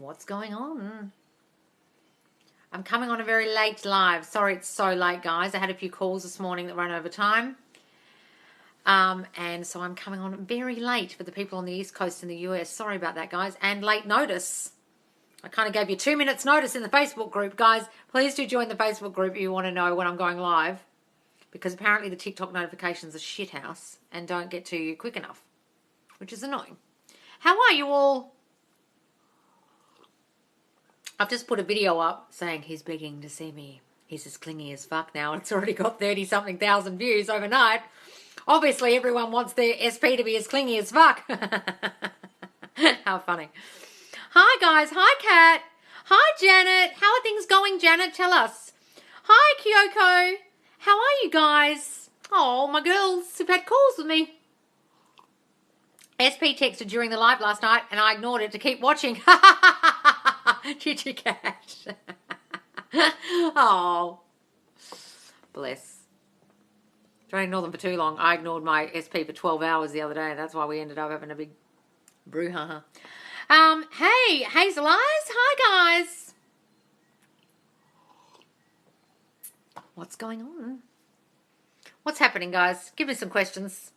What's going on? I'm coming on a very late live. Sorry it's so late, guys. I had a few calls this morning that ran over time. And so I'm coming on very late for the people on the East Coast in the US. Sorry about that, guys. And late notice. I kind of gave you 2 minutes notice in the Facebook group. Guys, please do join the Facebook group if you want to know when I'm going live. Because apparently the TikTok notifications are shithouse and don't get to you quick enough. Which is annoying. How are you all? I've just put a video up saying he's begging to see me. He's as clingy as fuck now. It's already got 30-something thousand views overnight. Obviously, everyone wants their SP to be as clingy as fuck. How funny. Hi, guys. Hi, Kat. Hi, Janet. How are things going, Janet? Tell us. Hi, Kyoko. How are you guys? Oh, my girls have had calls with me. SP texted during the live last night, and I ignored it to keep watching. Chichi Cat. Oh, bless. Don't ignore them for too long. I ignored my SP for 12 hours the other day, and that's why we ended up having a big brouhaha. Hey, Hazel Eyes. Hi, guys. What's going on? What's happening, guys? Give me some questions.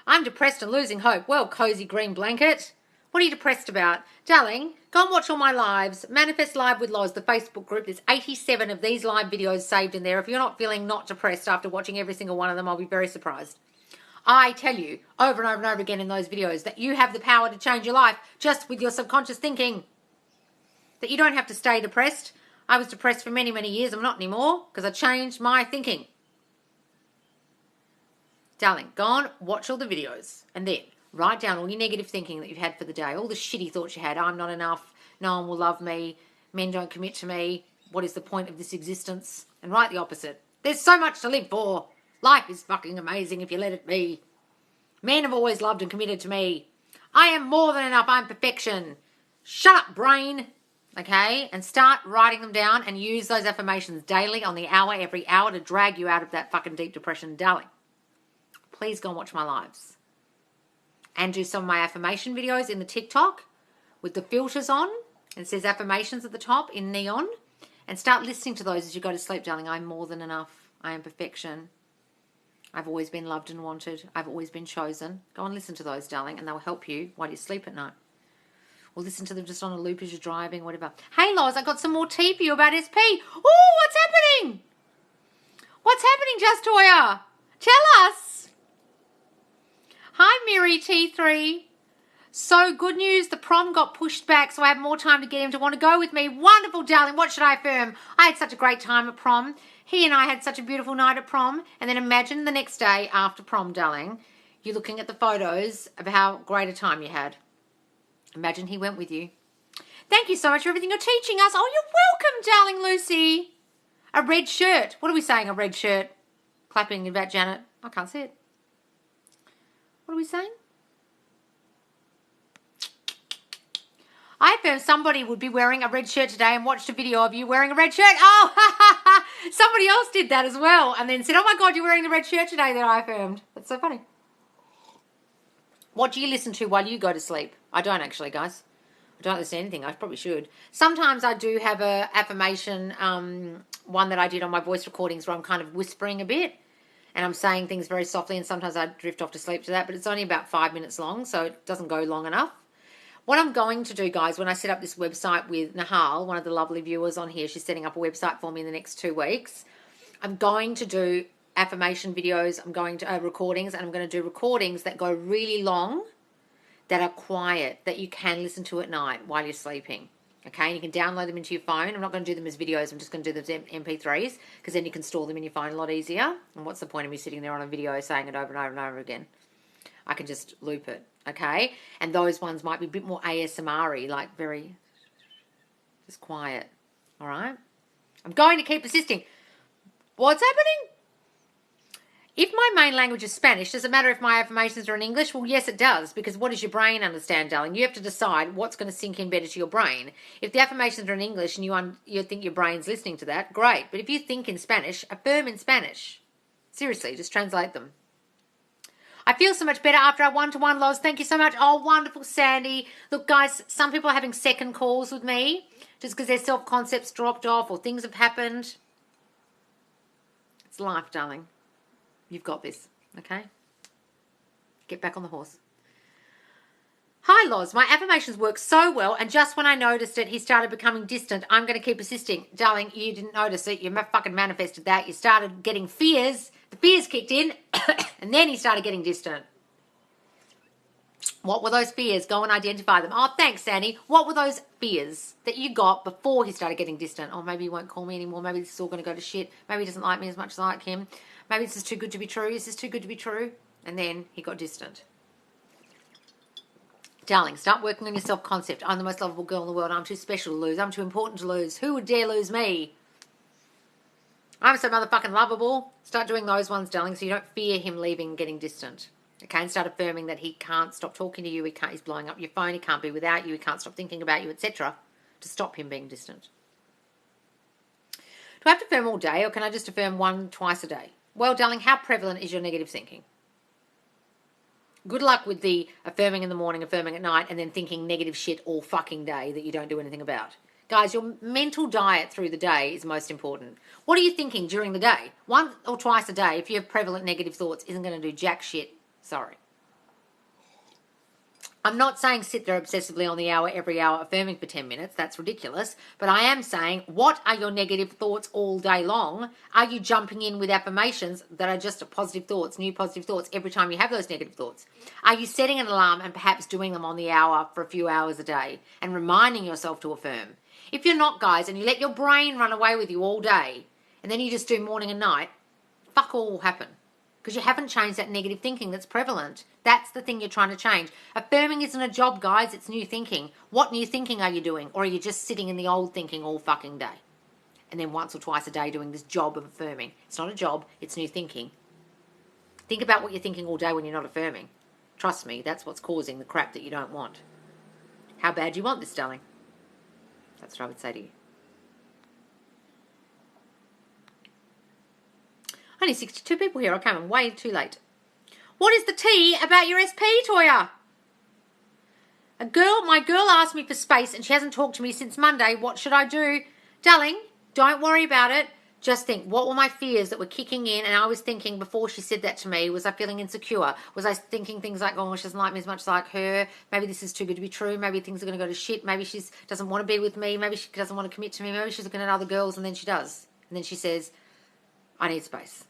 I'm depressed and losing hope. Well, cozy green blanket. What are you depressed about? Darling, go and watch all my lives. Manifest Live with Loz, the Facebook group. There's 87 of these live videos saved in there. If you're not feeling not depressed after watching every single one of them, I'll be very surprised. I tell you over and over and over again in those videos that you have the power to change your life just with your subconscious thinking. That you don't have to stay depressed. I was depressed for many, many years. I'm not anymore because I changed my thinking. Darling, go on, watch all the videos and then write down all your negative thinking that you've had for the day, all the shitty thoughts you had. I'm not enough. No one will love me. Men don't commit to me. What is the point of this existence? And write the opposite. There's so much to live for. Life is fucking amazing if you let it be. Men have always loved and committed to me. I am more than enough. I'm perfection. Shut up, brain. Okay? And start writing them down and use those affirmations daily on the hour, every hour to drag you out of that fucking deep depression. Darling, please go and watch my lives. And do some of my affirmation videos in the TikTok with the filters on. It says affirmations at the top in neon. And start listening to those as you go to sleep, darling. I'm more than enough. I am perfection. I've always been loved and wanted. I've always been chosen. Go and listen to those, darling, and they'll help you while you sleep at night. Or listen to them just on a loop as you're driving, whatever. Hey, Loz, I got some more tea for you about SP. Oh, what's happening? What's happening, Just Toya? Tell us. Hi, Miri T3. So good news, the prom got pushed back, so I have more time to get him to want to go with me. Wonderful, darling. What should I affirm? I had such a great time at prom. He and I had such a beautiful night at prom. And then imagine the next day after prom, darling, you're looking at the photos of how great a time you had. Imagine he went with you. Thank you so much for everything you're teaching us. Oh, you're welcome, darling Lucy. A red shirt. What are we saying, a red shirt? Clapping about Janet. I can't see it. What are we saying? I affirm somebody would be wearing a red shirt today and watched a video of you wearing a red shirt. Oh, somebody else did that as well. And then said, oh my God, you're wearing the red shirt today that I affirmed. That's so funny. What do you listen to while you go to sleep? I don't actually, guys. I don't listen to anything. I probably should. Sometimes I do have a affirmation, one that I did on my voice recordings where I'm kind of whispering a bit. And I'm saying things very softly, and sometimes I drift off to sleep to that. But it's only about 5 minutes long, so it doesn't go long enough. What I'm going to do, guys, when I set up this website with Nahal, one of the lovely viewers on here, she's setting up a website for me in the next 2 weeks. I'm going to do affirmation videos. I'm going to recordings, and I'm going to do recordings that go really long, that are quiet, that you can listen to at night while you're sleeping. Okay, and you can download them into your phone. I'm not going to do them as videos. I'm just going to do them as MP3s because then you can store them in your phone a lot easier. And what's the point of me sitting there on a video saying it over and over and over again? I can just loop it, okay? And those ones might be a bit more ASMR-y, like very just quiet, all right? I'm going to keep persisting. What's happening? If my main language is Spanish, does it matter if my affirmations are in English? Well, yes, it does, because what does your brain understand, darling? You have to decide what's going to sink in better to your brain. If the affirmations are in English and you think your brain's listening to that, great. But if you think in Spanish, affirm in Spanish. Seriously, just translate them. I feel so much better after our one-to-one, Loz. Thank you so much. Oh, wonderful, Sandy. Look, guys, some people are having second calls with me just because their self-concepts dropped off or things have happened. It's life, darling. You've got this, okay? Get back on the horse. Hi, Loz. My affirmations work so well, and just when I noticed it, he started becoming distant. I'm going to keep persisting. Darling, you didn't notice it. You fucking manifested that. You started getting fears. The fears kicked in, and then he started getting distant. What were those fears? Go and identify them. Oh, thanks, Sandy. What were those fears that you got before he started getting distant? Oh, maybe he won't call me anymore. Maybe this is all going to go to shit. Maybe he doesn't like me as much as I like him. Maybe this is too good to be true. Is this too good to be true? And then he got distant. Darling, start working on your self-concept. I'm the most lovable girl in the world. I'm too special to lose. I'm too important to lose. Who would dare lose me? I'm so motherfucking lovable. Start doing those ones, darling, so you don't fear him leaving and getting distant. Okay, and start affirming that he can't stop talking to you. He's blowing up your phone. He can't be without you. He can't stop thinking about you, etc. to stop him being distant. Do I have to affirm all day, or can I just affirm twice a day? Well, darling, how prevalent is your negative thinking? Good luck with the affirming in the morning, affirming at night, and then thinking negative shit all fucking day that you don't do anything about. Guys, your mental diet through the day is most important. What are you thinking during the day? Once or twice a day, if you have prevalent negative thoughts, isn't going to do jack shit. Sorry. I'm not saying sit there obsessively on the hour, every hour, affirming for 10 minutes. That's ridiculous. But I am saying, what are your negative thoughts all day long? Are you jumping in with affirmations that are just positive thoughts, new positive thoughts, every time you have those negative thoughts? Are you setting an alarm and perhaps doing them on the hour for a few hours a day and reminding yourself to affirm? If you're not, guys, and you let your brain run away with you all day, and then you just do morning and night, fuck all will happen. Because you haven't changed that negative thinking that's prevalent. That's the thing you're trying to change. Affirming isn't a job, guys. It's new thinking. What new thinking are you doing? Or are you just sitting in the old thinking all fucking day? And then once or twice a day doing this job of affirming. It's not a job. It's new thinking. Think about what you're thinking all day when you're not affirming. Trust me, that's what's causing the crap that you don't want. How bad do you want this, darling? That's what I would say to you. Only 62 people here. I came in way too late. What is the tea about your SP, Toya? My girl asked me for space and she hasn't talked to me since Monday. What should I do? Darling, don't worry about it. Just think, what were my fears that were kicking in? And I was thinking before she said that to me, was I feeling insecure? Was I thinking things like, oh, she doesn't like me as much as I like her. Maybe this is too good to be true. Maybe things are going to go to shit. Maybe she doesn't want to be with me. Maybe she doesn't want to commit to me. Maybe she's looking at other girls and then she does. And then she says, I need space.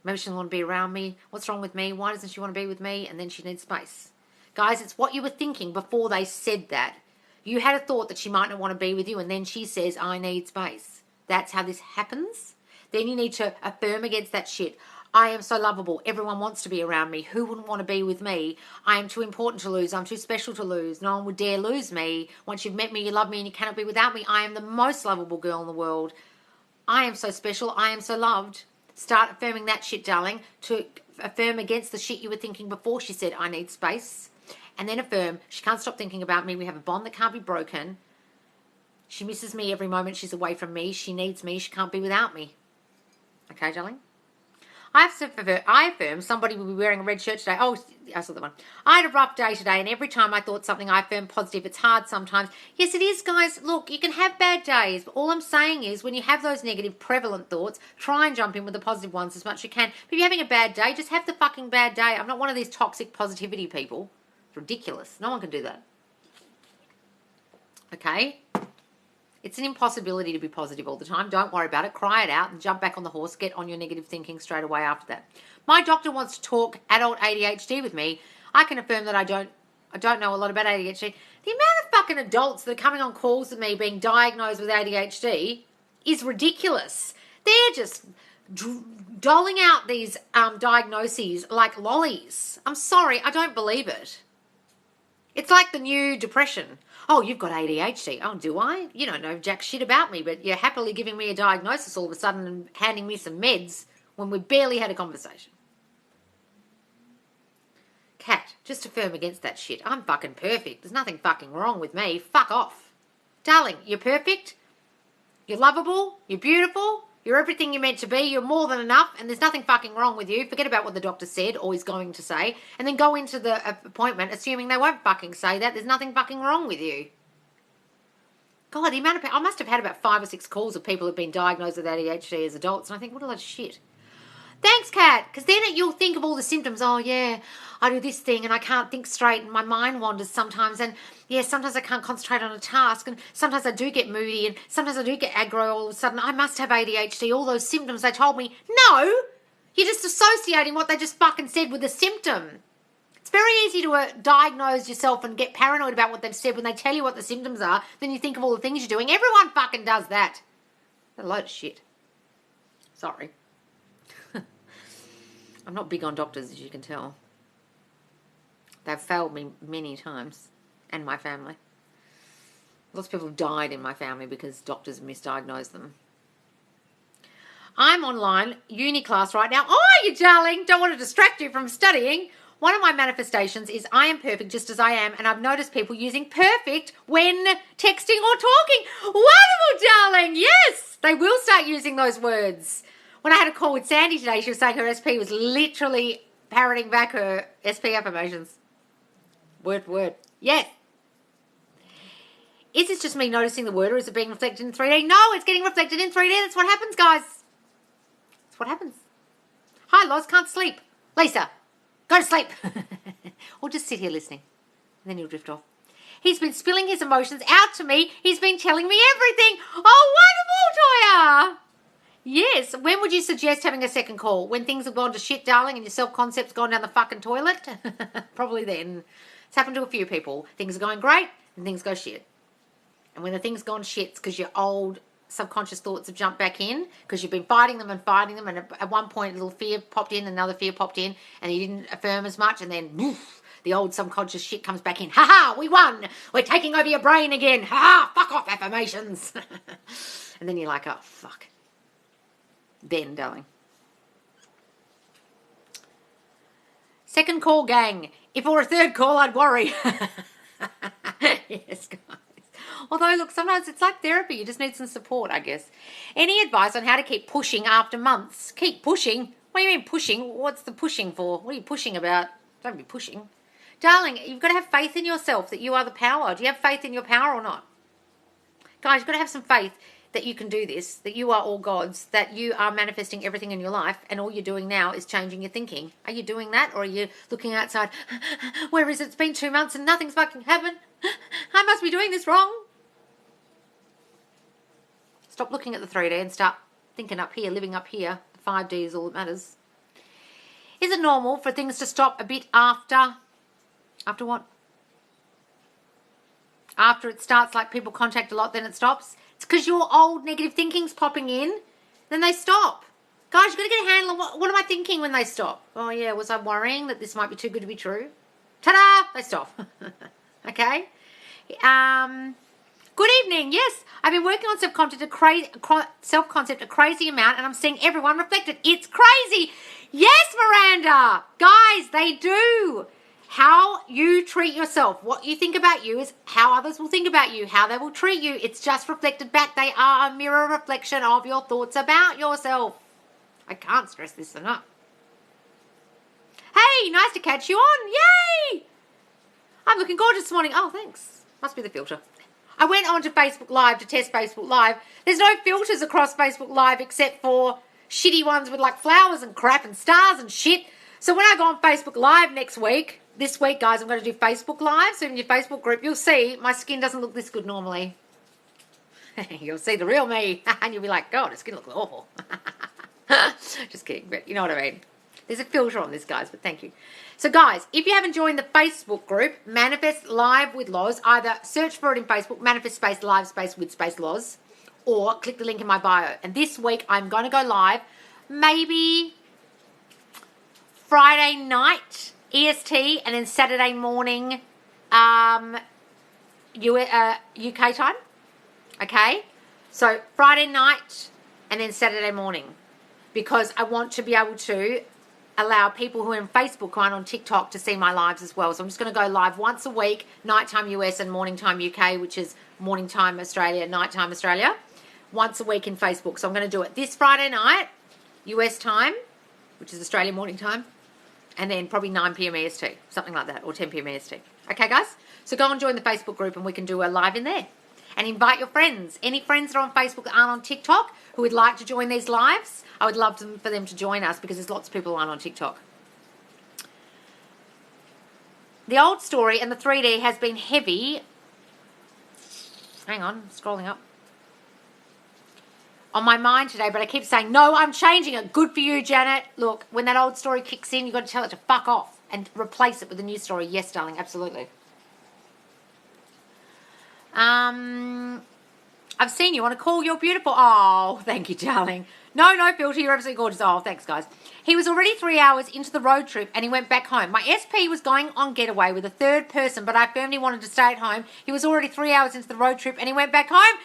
Maybe she doesn't want to be around me. What's wrong with me? Why doesn't she want to be with me? And then she needs space. Guys, it's what you were thinking before they said that. You had a thought that she might not want to be with you, and then she says, I need space. That's how this happens. Then you need to affirm against that shit. I am so lovable. Everyone wants to be around me. Who wouldn't want to be with me? I am too important to lose. I'm too special to lose. No one would dare lose me. Once you've met me, you love me, and you cannot be without me. I am the most lovable girl in the world. I am so special. I am so loved. Start affirming that shit, darling, to affirm against the shit you were thinking before she said, I need space. And then affirm, she can't stop thinking about me. We have a bond that can't be broken. She misses me every moment she's away from me. She needs me. She can't be without me. Okay, darling? I affirm somebody will be wearing a red shirt today. Oh, I saw that one. I had a rough day today, and every time I thought something, I affirmed positive. It's hard sometimes. Yes, it is, guys. Look, you can have bad days, but all I'm saying is when you have those negative, prevalent thoughts, try and jump in with the positive ones as much as you can. But if you're having a bad day, just have the fucking bad day. I'm not one of these toxic positivity people. It's ridiculous. No one can do that. Okay? It's an impossibility to be positive all the time. Don't worry about it. Cry it out and jump back on the horse. Get on your negative thinking straight away after that. My doctor wants to talk adult ADHD with me. I can affirm that I don't know a lot about ADHD. The amount of fucking adults that are coming on calls with me being diagnosed with ADHD is ridiculous. They're just doling out these diagnoses like lollies. I'm sorry, I don't believe it. It's like the new depression. Oh, you've got ADHD. Oh, do I? You don't know jack shit about me, but you're happily giving me a diagnosis all of a sudden and handing me some meds when we barely had a conversation. Cat, just affirm against that shit. I'm fucking perfect. There's nothing fucking wrong with me. Fuck off. Darling, you're perfect. You're lovable. You're beautiful. You're everything you're meant to be. You're more than enough, and there's nothing fucking wrong with you. Forget about what the doctor said or is going to say, and then go into the appointment assuming they won't fucking say that. There's nothing fucking wrong with you. God, the amount of I must have had about 5 or 6 calls of people who've been diagnosed with ADHD as adults, and I think, what a lot of shit. Thanks, Kat, because then you'll think of all the symptoms. Oh, yeah, I do this thing and I can't think straight and my mind wanders sometimes. And, yeah, sometimes I can't concentrate on a task and sometimes I do get moody and sometimes I do get aggro all of a sudden. I must have ADHD, all those symptoms they told me. No, you're just associating what they just fucking said with the symptom. It's very easy to diagnose yourself and get paranoid about what they've said when they tell you what the symptoms are. Then you think of all the things you're doing. Everyone fucking does that. A load of shit. Sorry. I'm not big on doctors, as you can tell. They've failed me many times, and my family. Lots of people have died in my family because doctors misdiagnosed them. I'm online, uni class right now. Oh, you darling, don't want to distract you from studying. One of my manifestations is I am perfect just as I am, and I've noticed people using perfect when texting or talking. Wonderful, darling, yes! They will start using those words. When I had a call with Sandy today, she was saying her SP was literally parroting back her SP affirmations. Word for word. Yes. Is this just me noticing the word or is it being reflected in 3D? No, it's getting reflected in 3D. That's what happens, guys. That's what happens. Hi, Loz, can't sleep. Lisa, go to sleep. Or just sit here listening. And then you'll drift off. He's been spilling his emotions out to me. He's been telling me everything. Oh, wonderful, Toya. Yes. When would you suggest having a second call? When things have gone to shit, darling, and your self-concept's gone down the fucking toilet? Probably then. It's happened to a few people. Things are going great, and things go shit. And when the thing's gone shit, it's because your old subconscious thoughts have jumped back in because you've been fighting them, and at one point a little fear popped in, another fear popped in, and you didn't affirm as much, and then woof, the old subconscious shit comes back in. Ha-ha, we won. We're taking over your brain again. Ha-ha, fuck off affirmations. And then you're like, oh, fuck. Then, darling. Second call, gang. If it were a third call, I'd worry. Yes, guys. Although, look, sometimes it's like therapy. You just need some support, I guess. Any advice on how to keep pushing after months? Keep pushing? What do you mean pushing? What's the pushing for? What are you pushing about? Don't be pushing. Darling, you've got to have faith in yourself that you are the power. Do you have faith in your power or not? Guys, you've got to have some faith that you can do this, that you are all gods, that you are manifesting everything in your life, and all you're doing now is changing your thinking. Are you doing that, or are you looking outside, where is it? It's been 2 months and nothing's fucking happened. I must be doing this wrong. Stop looking at the 3D and start thinking up here, living up here. The 5D is all that matters. Is it normal for things to stop a bit after what? After it starts, like people contact a lot, then it stops? It's because your old negative thinking's popping in, then they stop. Guys, you've got to get a handle on what am I thinking when they stop? Oh, yeah, was I worrying that this might be too good to be true? Ta-da! They stop. Okay? Good evening. Yes, I've been working on self-concept a crazy amount, and I'm seeing everyone reflected. It's crazy. Yes, Miranda. Guys, they do. How you treat yourself, what you think about you is how others will think about you, how they will treat you. It's just reflected back. They are a mirror reflection of your thoughts about yourself. I can't stress this enough. Hey, nice to catch you on. Yay! I'm looking gorgeous this morning. Oh, thanks. Must be the filter. I went on to Facebook Live to test Facebook Live. There's no filters across Facebook Live except for shitty ones with like flowers and crap and stars and shit. So when I go on Facebook Live this week, guys, I'm going to do Facebook Live. So in your Facebook group, you'll see my skin doesn't look this good normally. You'll see the real me. And you'll be like, God, her skin looks awful. Just kidding, but you know what I mean. There's a filter on this, guys, but thank you. So, guys, if you haven't joined the Facebook group, Manifest Live with Loz, either search for it in Facebook, Manifest Space Live Space with Space Loz, or click the link in my bio. And this week, I'm going to go live maybe Friday night, EST, and then Saturday morning, UK time. Okay? So, Friday night and then Saturday morning. Because I want to be able to allow people who are in Facebook who aren't on TikTok to see my lives as well. So I'm just going to go live once a week, nighttime US and morning time UK, which is morning time Australia, nighttime Australia, once a week in Facebook. So I'm going to do it this Friday night, US time, which is Australian morning time, and then probably 9 p.m. EST, something like that, or 10 p.m. EST. Okay, guys? So go and join the Facebook group and we can do a live in there. And invite your friends. Any friends that are on Facebook that aren't on TikTok who would like to join these lives, I would love for them to join us because there's lots of people who aren't on TikTok. The old story and the 3D has been heavy. Hang on, scrolling up. On my mind today, but I keep saying, no, I'm changing it. Good for you, Janet. Look, when that old story kicks in, you've got to tell it to fuck off and replace it with a new story. Yes, darling, absolutely. I've seen you on a call. You're beautiful. Oh, thank you, darling. No filter. You're absolutely gorgeous. Oh, thanks, guys. He was already 3 hours into the road trip and he went back home. My SP was going on getaway with a third person, but I firmly wanted to stay at home. He was already 3 hours into the road trip and he went back home.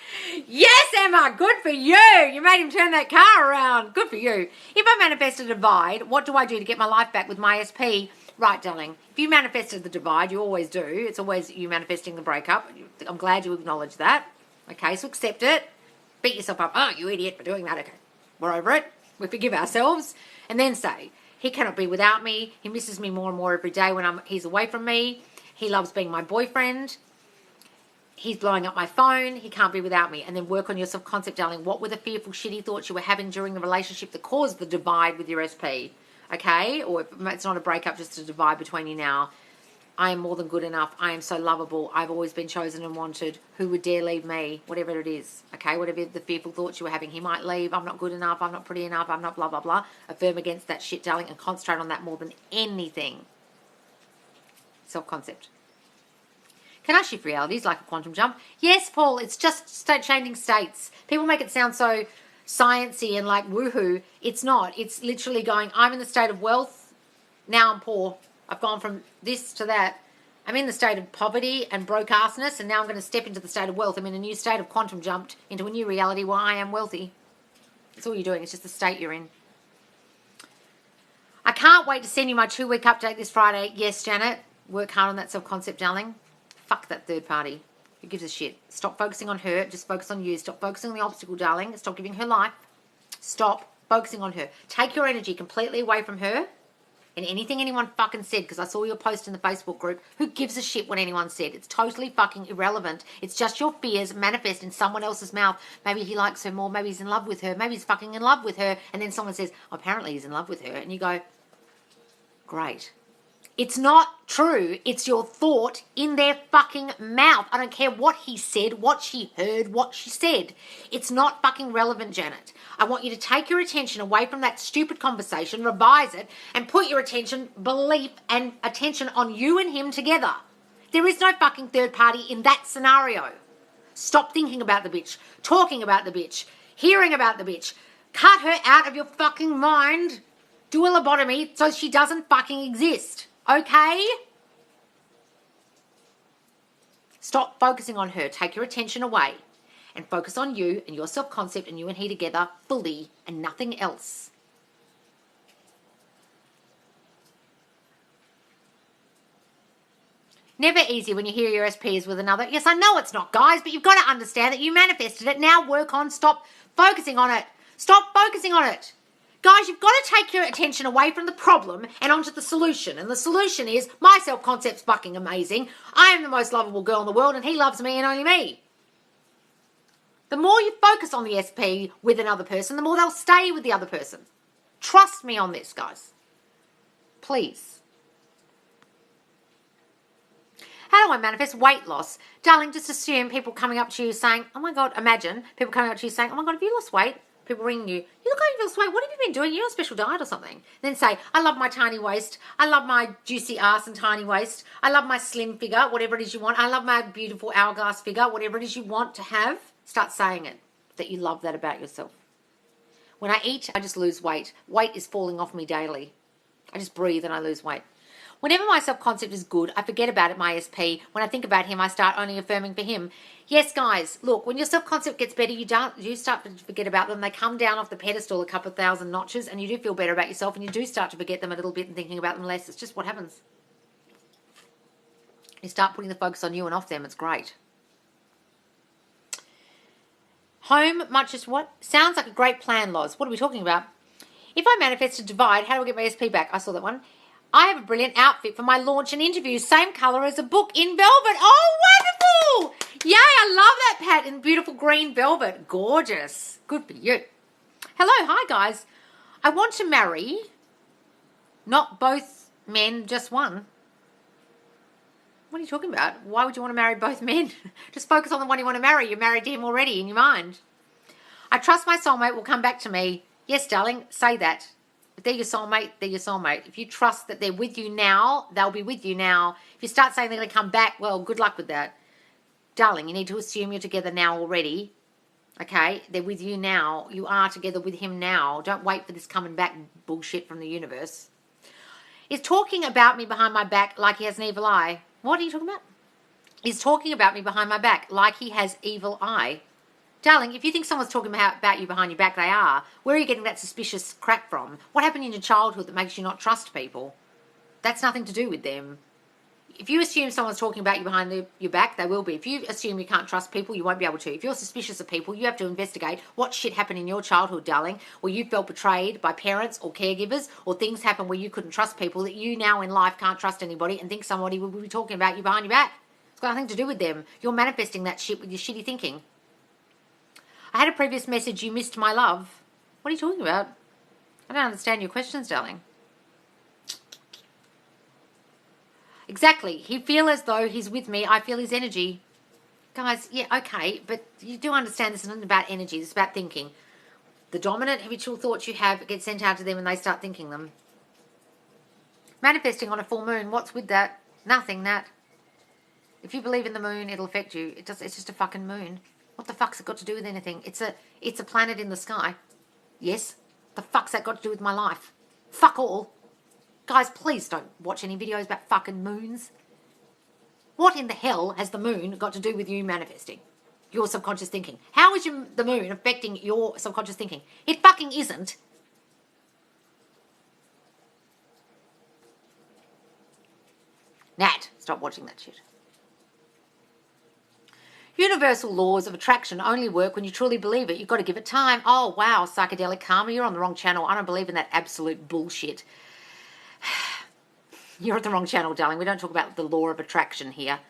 Yes, Emma, good for you. You made him turn that car around. Good for you. If I manifest a divide, what do I do to get my life back with my SP? Right, darling. If you manifested the divide, you always do. It's always you manifesting the breakup. I'm glad you acknowledge that. Okay, so accept it. Beat yourself up. Oh, you idiot for doing that. Okay, we're over it. We forgive ourselves. And then say, he cannot be without me. He misses me more and more every day when he's away from me. He loves being my boyfriend. He's blowing up my phone. He can't be without me. And then work on your self-concept, darling. What were the fearful, shitty thoughts you were having during the relationship that caused the divide with your SP? Okay? Or if it's not a breakup, just a divide between you now. I am more than good enough. I am so lovable. I've always been chosen and wanted. Who would dare leave me? Whatever it is. Okay? Whatever the fearful thoughts you were having. He might leave. I'm not good enough. I'm not pretty enough. I'm not blah, blah, blah. Affirm against that shit, darling, and concentrate on that more than anything. Self-concept. Can I shift realities like a quantum jump? Yes, Paul. It's just changing states. People make it sound so sciencey and like woohoo. It's not. It's literally going, I'm in the state of wealth. Now I'm poor. I've gone from this to that. I'm in the state of poverty and broke-assness, and now I'm going to step into the state of wealth. I'm in a new state of quantum jumped into a new reality where I am wealthy. That's all you're doing. It's just the state you're in. I can't wait to send you my 2-week update this Friday. Yes, Janet. Work hard on that self-concept, darling. Fuck that third party. Who gives a shit? Stop focusing on her. Just focus on you. Stop focusing on the obstacle, darling. Stop giving her life. Stop focusing on her. Take your energy completely away from her. And anything anyone fucking said, because I saw your post in the Facebook group, who gives a shit what anyone said? It's totally fucking irrelevant. It's just your fears manifest in someone else's mouth. Maybe he likes her more. Maybe he's in love with her. Maybe he's fucking in love with her. And then someone says, oh, apparently he's in love with her. And you go, great. It's not true. It's your thought in their fucking mouth. I don't care what he said, what she heard, what she said. It's not fucking relevant, Janet. I want you to take your attention away from that stupid conversation, revise it, and put your attention, belief, and attention on you and him together. There is no fucking third party in that scenario. Stop thinking about the bitch, talking about the bitch, hearing about the bitch. Cut her out of your fucking mind. Do a lobotomy so she doesn't fucking exist. Okay? Stop focusing on her. Take your attention away and focus on you and your self-concept and you and he together fully and nothing else. Never easy when you hear your SPs with another. Yes, I know it's not, guys, but you've got to understand that you manifested it. Now work on, stop focusing on it. Stop focusing on it. Guys, you've got to take your attention away from the problem and onto the solution. And the solution is my self-concept's fucking amazing. I am the most lovable girl in the world and he loves me and only me. The more you focus on the SP with another person, the more they'll stay with the other person. Trust me on this, guys. Please. How do I manifest weight loss? Darling, just assume people coming up to you saying, oh my God, imagine people coming up to you saying, oh my God, have you lost weight? People ringing you, you look like you've lost weight. What have you been doing? You're on a special diet or something. Then say, I love my tiny waist. I love my juicy ass and tiny waist. I love my slim figure, whatever it is you want. I love my beautiful hourglass figure, whatever it is you want to have. Start saying it, that you love that about yourself. When I eat, I just lose weight. Weight is falling off me daily. I just breathe and I lose weight. Whenever my self-concept is good, I forget about it, my SP. When I think about him, I start only affirming for him. Yes, guys, look, when your self-concept gets better, you start to forget about them. They come down off the pedestal a couple of thousand notches and you do feel better about yourself and you do start to forget them a little bit and thinking about them less. It's just what happens. You start putting the focus on you and off them. It's great. Home, much as what? Sounds like a great plan, Loz. What are we talking about? If I manifest a divide, how do I get my SP back? I saw that one. I have a brilliant outfit for my launch and interview. Same colour as a book in velvet. Oh, wonderful. Yay, I love that, Pat, in beautiful green velvet. Gorgeous. Good for you. Hello, hi, guys. I want to marry, not both men, just one. What are you talking about? Why would you want to marry both men? Just focus on the one you want to marry. You're married to him already in your mind. I trust my soulmate will come back to me. Yes, darling, say that. If they're your soulmate, they're your soulmate. If you trust that they're with you now, they'll be with you now. If you start saying they're going to come back, well, good luck with that. Darling, you need to assume you're together now already. Okay? They're with you now. You are together with him now. Don't wait for this coming back bullshit from the universe. He's talking about me behind my back like he has an evil eye. What are you talking about? He's talking about me behind my back like he has evil eye. Darling, if you think someone's talking about you behind your back, they are. Where are you getting that suspicious crap from? What happened in your childhood that makes you not trust people? That's nothing to do with them. If you assume someone's talking about you behind your back, they will be. If you assume you can't trust people, you won't be able to. If you're suspicious of people, you have to investigate what shit happened in your childhood, darling, where you felt betrayed by parents or caregivers, or things happen where you couldn't trust people, that you now in life can't trust anybody and think somebody will be talking about you behind your back. It's got nothing to do with them. You're manifesting that shit with your shitty thinking. I had a previous message, you missed my love. What are you talking about? I don't understand your questions, darling. Exactly. He feel as though he's with me. I feel his energy. Guys, yeah, okay, but you do understand this isn't about energy. It's about thinking. The dominant habitual thoughts you have get sent out to them and they start thinking them. Manifesting on a full moon, what's with that? Nothing, Nat. If you believe in the moon, it'll affect you. It's just a fucking moon. What the fuck's it got to do with anything? It's a planet in the sky. Yes? The fuck's that got to do with my life? Fuck all. Guys, please don't watch any videos about fucking moons. What in the hell has the moon got to do with you manifesting? Your subconscious thinking. How is the moon affecting your subconscious thinking? It fucking isn't. Nat, stop watching that shit. Universal laws of attraction only work when you truly believe it. You've got to give it time. Oh, wow, psychedelic karma, you're on the wrong channel. I don't believe in that absolute bullshit. You're at the wrong channel, darling. We don't talk about the law of attraction here.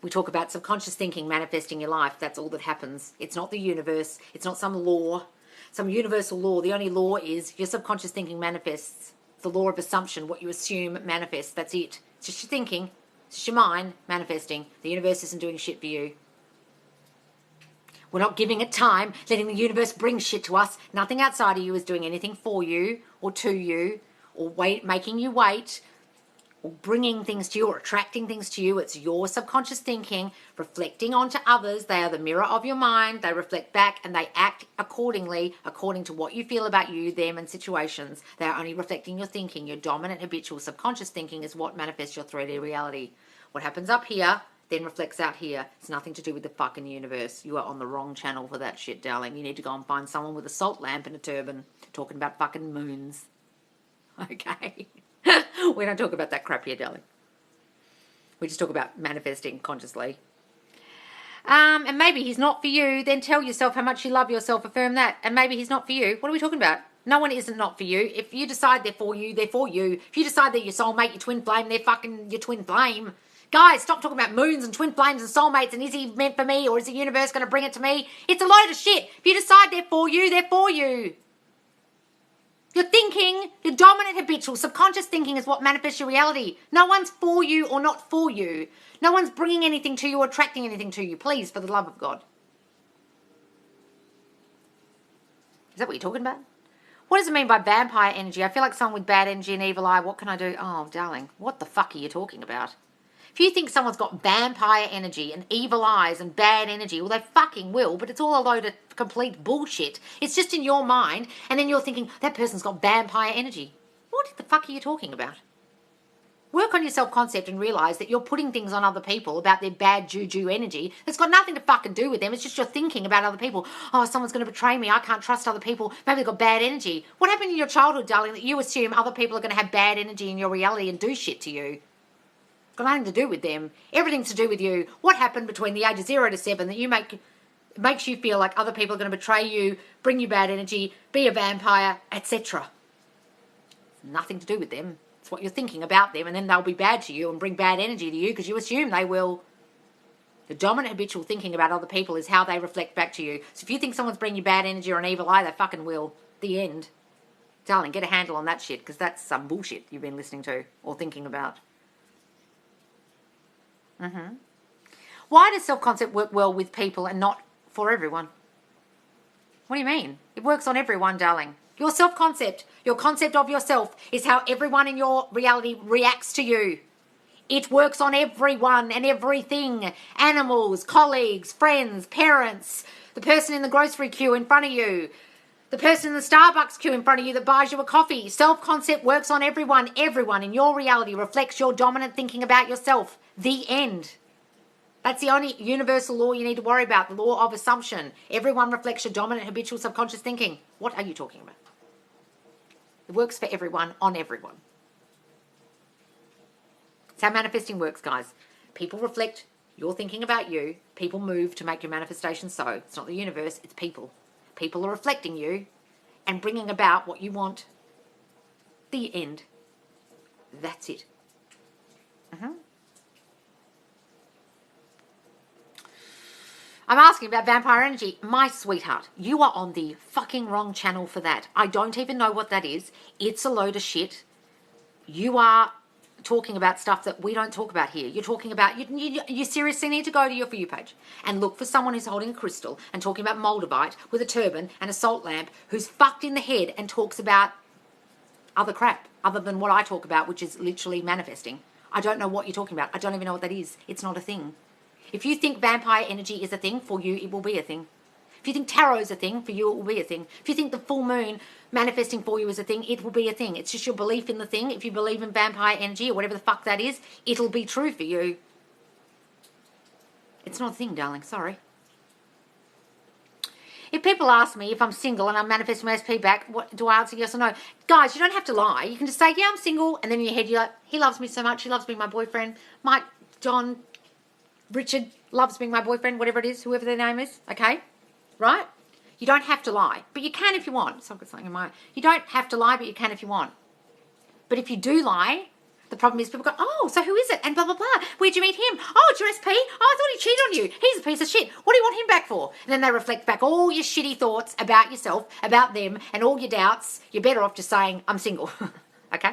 We talk about subconscious thinking manifesting your life. That's all that happens. It's not the universe. It's not some law, some universal law. The only law is your subconscious thinking manifests. It's the law of assumption. What you assume manifests. That's it. It's just your thinking. It's just your mind manifesting. The universe isn't doing shit for you. We're not giving it time, letting the universe bring shit to us. Nothing outside of you is doing anything for you or to you or making you wait or bringing things to you or attracting things to you. It's your subconscious thinking reflecting onto others. They are the mirror of your mind. They reflect back and they act accordingly, according to what you feel about you, them, and situations. They are only reflecting your thinking. Your dominant habitual subconscious thinking is what manifests your 3D reality. What happens up here then reflects out here. It's nothing to do with the fucking universe. You are on the wrong channel for that shit, darling. You need to go and find someone with a salt lamp and a turban talking about fucking moons. Okay? We don't talk about that crap here, darling. We just talk about manifesting consciously. And maybe he's not for you. Then tell yourself how much you love yourself. Affirm that. And maybe he's not for you. What are we talking about? No one isn't not for you. If you decide they're for you, they're for you. If you decide they're your soulmate, your twin flame, they're fucking your twin flame. Guys, stop talking about moons and twin flames and soulmates and is he meant for me or is the universe going to bring it to me? It's a load of shit. If you decide they're for you, they're for you. Your thinking, your dominant habitual, subconscious thinking is what manifests your reality. No one's for you or not for you. No one's bringing anything to you or attracting anything to you. Please, for the love of God. Is that what you're talking about? What does it mean by vampire energy? I feel like someone with bad energy and evil eye. What can I do? Oh, darling, what the fuck are you talking about? If you think someone's got vampire energy and evil eyes and bad energy, well, they fucking will, but it's all a load of complete bullshit. It's just in your mind, and then you're thinking, that person's got vampire energy. What the fuck are you talking about? Work on your self-concept and realise that you're putting things on other people about their bad juju energy that's got nothing to fucking do with them. It's just your thinking about other people. Oh, someone's going to betray me. I can't trust other people. Maybe they've got bad energy. What happened in your childhood, darling, that you assume other people are going to have bad energy in your reality and do shit to you? Got nothing to do with them. Everything's to do with you. What happened between the age of 0 to 7 that you make makes you feel like other people are going to betray you, bring you bad energy, be a vampire, etc. Nothing to do with them. It's what you're thinking about them, and then they'll be bad to you and bring bad energy to you because you assume they will. The dominant habitual thinking about other people is how they reflect back to you. So if you think someone's bringing you bad energy or an evil eye, they fucking will. The end. Darling, get a handle on that shit, because that's some bullshit you've been listening to or thinking about. Why does self-concept work well with people and not for everyone? What do you mean? It works on everyone, darling. Your self-concept, your concept of yourself, is how everyone in your reality reacts to you. It works on everyone and everything. Animals, colleagues, friends, parents, the person in the grocery queue in front of you, the person in the Starbucks queue in front of you that buys you a coffee. Self-concept works on everyone. Everyone in your reality reflects your dominant thinking about yourself. The end. That's the only universal law you need to worry about, the law of assumption. Everyone reflects your dominant habitual subconscious thinking. What are you talking about? It works for everyone, on everyone. It's how manifesting works, guys. People reflect your thinking about you. People move to make your manifestation so. It's not the universe, it's people. People are reflecting you and bringing about what you want. The end. That's it. I'm asking about vampire energy. My sweetheart, you are on the fucking wrong channel for that. I don't even know what that is. It's a load of shit. You are talking about stuff that we don't talk about here. You're talking about, you seriously need to go to your For You page and look for someone who's holding a crystal and talking about Moldavite with a turban and a salt lamp who's fucked in the head and talks about other crap other than what I talk about, which is literally manifesting. I don't know what you're talking about. I don't even know what that is. It's not a thing. If you think vampire energy is a thing, for you, it will be a thing. If you think tarot is a thing, for you, it will be a thing. If you think the full moon manifesting for you is a thing, it will be a thing. It's just your belief in the thing. If you believe in vampire energy or whatever the fuck that is, it'll be true for you. It's not a thing, darling. Sorry. If people ask me if I'm single and I'm manifesting my SP back, what do I answer, yes or no? Guys, you don't have to lie. You can just say, yeah, I'm single. And then in your head, you're like, he loves me so much. He loves being my boyfriend. Mike, John, Richard loves being my boyfriend, whatever it is, whoever their name is. Okay? Right? You don't have to lie, but you can if you want. So I've got something in mind. You don't have to lie, but you can if you want. But if you do lie, the problem is people go, oh, so who is it? And blah, blah, blah. Where'd you meet him? Oh, it's your SP. Oh, I thought he cheated on you. He's a piece of shit. What do you want him back for? And then they reflect back all your shitty thoughts about yourself, about them, and all your doubts. You're better off just saying, I'm single. Okay?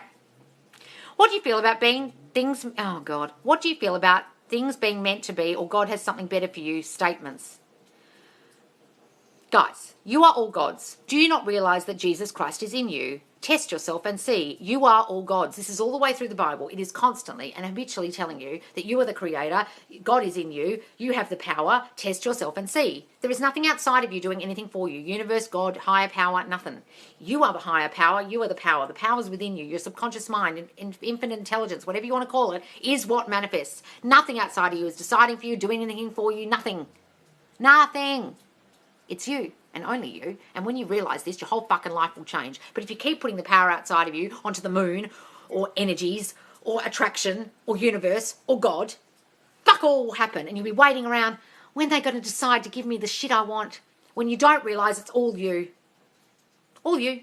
What do you feel about being things, oh God. What do you feel about things being meant to be or God has something better for you statements? Guys, you are all gods. Do you not realize that Jesus Christ is in you? Test yourself and see. You are all gods. This is all the way through the Bible. It is constantly and habitually telling you that you are the creator. God is in you. You have the power. Test yourself and see. There is nothing outside of you doing anything for you. Universe, God, higher power, nothing. You are the higher power. You are the power. The power is within you. Your subconscious mind, infinite intelligence, whatever you want to call it, is what manifests. Nothing outside of you is deciding for you, doing anything for you. Nothing. Nothing. It's you and only you. And when you realize this, your whole fucking life will change. But if you keep putting the power outside of you onto the moon or energies or attraction or universe or God, fuck all will happen. And you'll be waiting around when they're going to decide to give me the shit I want, when you don't realize it's all you. All you.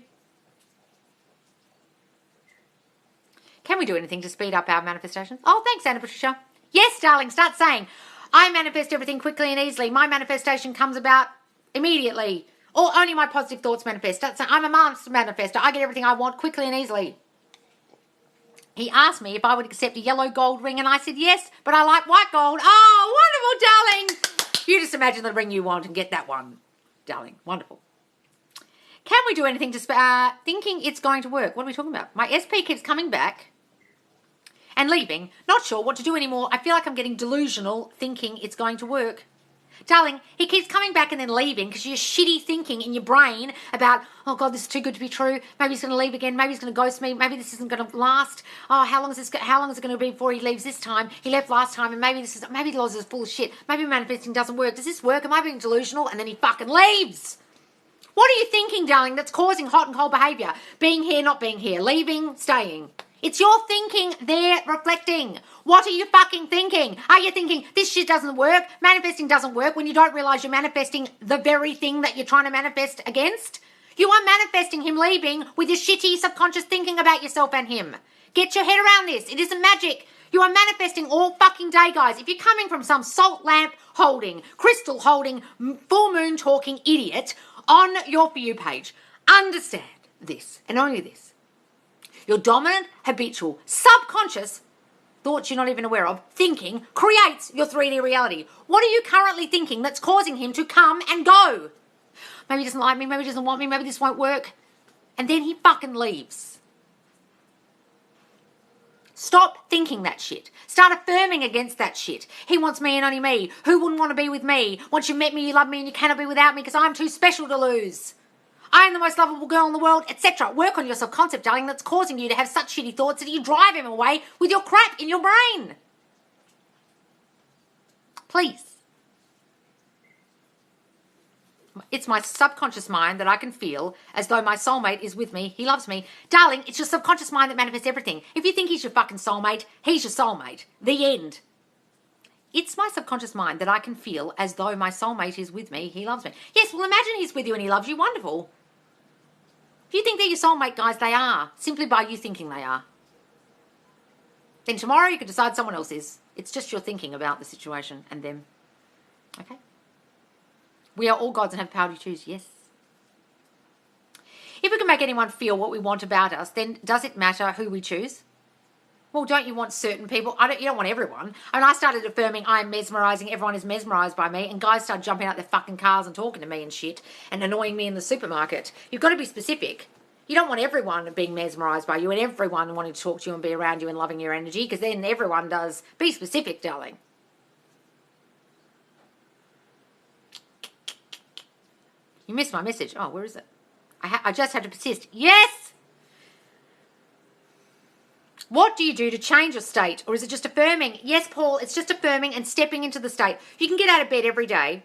Can we do anything to speed up our manifestations? Oh, thanks, Anna Patricia. Yes, darling, start saying, I manifest everything quickly and easily. My manifestation comes about immediately. Or only my positive thoughts manifest. I'm a master manifester. I get everything I want quickly and easily. He asked me if I would accept a yellow gold ring, and I said yes, but I like white gold. Oh, wonderful, darling. You just imagine the ring you want and get that one, darling. Wonderful. Can we do anything to thinking it's going to work? What are we talking about? My SP keeps coming back and leaving. Not sure what to do anymore. I feel like I'm getting delusional thinking it's going to work. Darling, he keeps coming back and then leaving because you're shitty thinking in your brain about, oh God, this is too good to be true. Maybe he's going to leave again. Maybe he's going to ghost me. Maybe this isn't going to last. Oh, how long is it going to be before he leaves this time? He left last time, and maybe the laws is full of shit. Maybe manifesting doesn't work. Does this work? Am I being delusional? And then he fucking leaves. What are you thinking, darling, that's causing hot and cold behaviour? Being here, not being here. Leaving, staying. It's your thinking they're reflecting. What are you fucking thinking? Are you thinking this shit doesn't work? Manifesting doesn't work when you don't realize you're manifesting the very thing that you're trying to manifest against? You are manifesting him leaving with your shitty subconscious thinking about yourself and him. Get your head around this. It isn't magic. You are manifesting all fucking day, guys. If you're coming from some salt lamp holding, crystal holding, full moon talking idiot on your For You page, understand this and only this. Your dominant, habitual, subconscious thoughts you're not even aware of, thinking creates your 3D reality. What are you currently thinking that's causing him to come and go? Maybe he doesn't like me, maybe he doesn't want me, maybe this won't work. And then he fucking leaves. Stop thinking that shit. Start affirming against that shit. He wants me and only me. Who wouldn't want to be with me? Once you met me, you love me and you cannot be without me because I'm too special to lose. I am the most lovable girl in the world, etc. Work on your self-concept, darling, that's causing you to have such shitty thoughts that you drive him away with your crap in your brain. Please. It's my subconscious mind that I can feel as though my soulmate is with me. He loves me. Darling, it's your subconscious mind that manifests everything. If you think he's your fucking soulmate, he's your soulmate. The end. It's my subconscious mind that I can feel as though my soulmate is with me. He loves me. Yes, well, imagine he's with you and he loves you. Wonderful. If you think they're your soulmate, guys, they are. Simply by you thinking they are. Then tomorrow you could decide someone else is. It's just your thinking about the situation and them. Okay? We are all gods and have power to choose, yes. If we can make anyone feel what we want about us, then does it matter who we choose? Well, don't you want certain people? You don't want everyone. I mean, I started affirming I am mesmerising, everyone is mesmerised by me, and guys started jumping out their fucking cars and talking to me and shit and annoying me in the supermarket. You've got to be specific. You don't want everyone being mesmerised by you and everyone wanting to talk to you and be around you and loving your energy, because then everyone does. Be specific, darling. You missed my message. Oh, where is it? I just had to persist. Yes! What do you do to change your state? Or is it just affirming? Yes, Paul, it's just affirming and stepping into the state. You can get out of bed every day.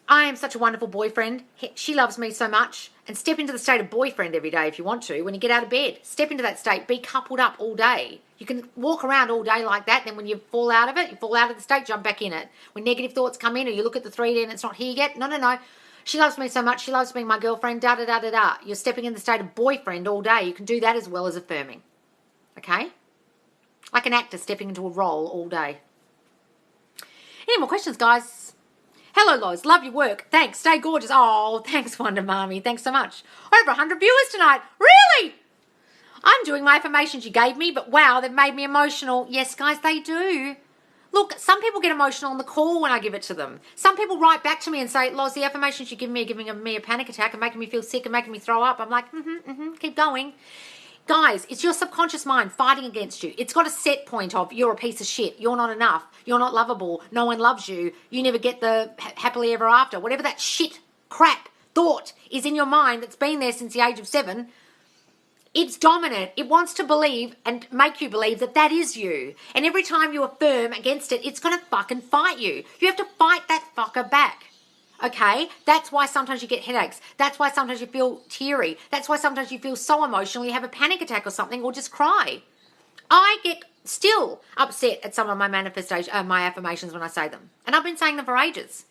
I am such a wonderful boyfriend. She loves me so much. And step into the state of boyfriend every day if you want to. When you get out of bed, step into that state. Be coupled up all day. You can walk around all day like that. Then when you fall out of it, you fall out of the state, jump back in it. When negative thoughts come in or you look at the 3D and it's not here yet. No. She loves me so much. She loves being my girlfriend. Da-da-da-da-da. You're stepping in the state of boyfriend all day. You can do that as well as affirming. Okay? Like an actor stepping into a role all day. Any more questions, guys? Hello, Loz. Love your work. Thanks. Stay gorgeous. Oh, thanks, Wonder Mommy. Thanks so much. Over 100 viewers tonight. Really? I'm doing my affirmations you gave me, but wow, they've made me emotional. Yes, guys, they do. Look, some people get emotional on the call when I give it to them. Some people write back to me and say, Loz, the affirmations you give me are giving me a panic attack and making me feel sick and making me throw up. I'm like, keep going. Guys, it's your subconscious mind fighting against you. It's got a set point of you're a piece of shit. You're not enough. You're not lovable. No one loves you. You never get the happily ever after. Whatever that shit, crap, thought is in your mind that's been there since the age of 7, it's dominant. It wants to believe and make you believe that that is you. And every time you affirm against it, it's going to fucking fight you. You have to fight that fucker back. Okay? That's why sometimes you get headaches. That's why sometimes you feel teary. That's why sometimes you feel so emotional you have a panic attack or something or just cry. I get still upset at some of my my affirmations when I say them. And I've been saying them for ages.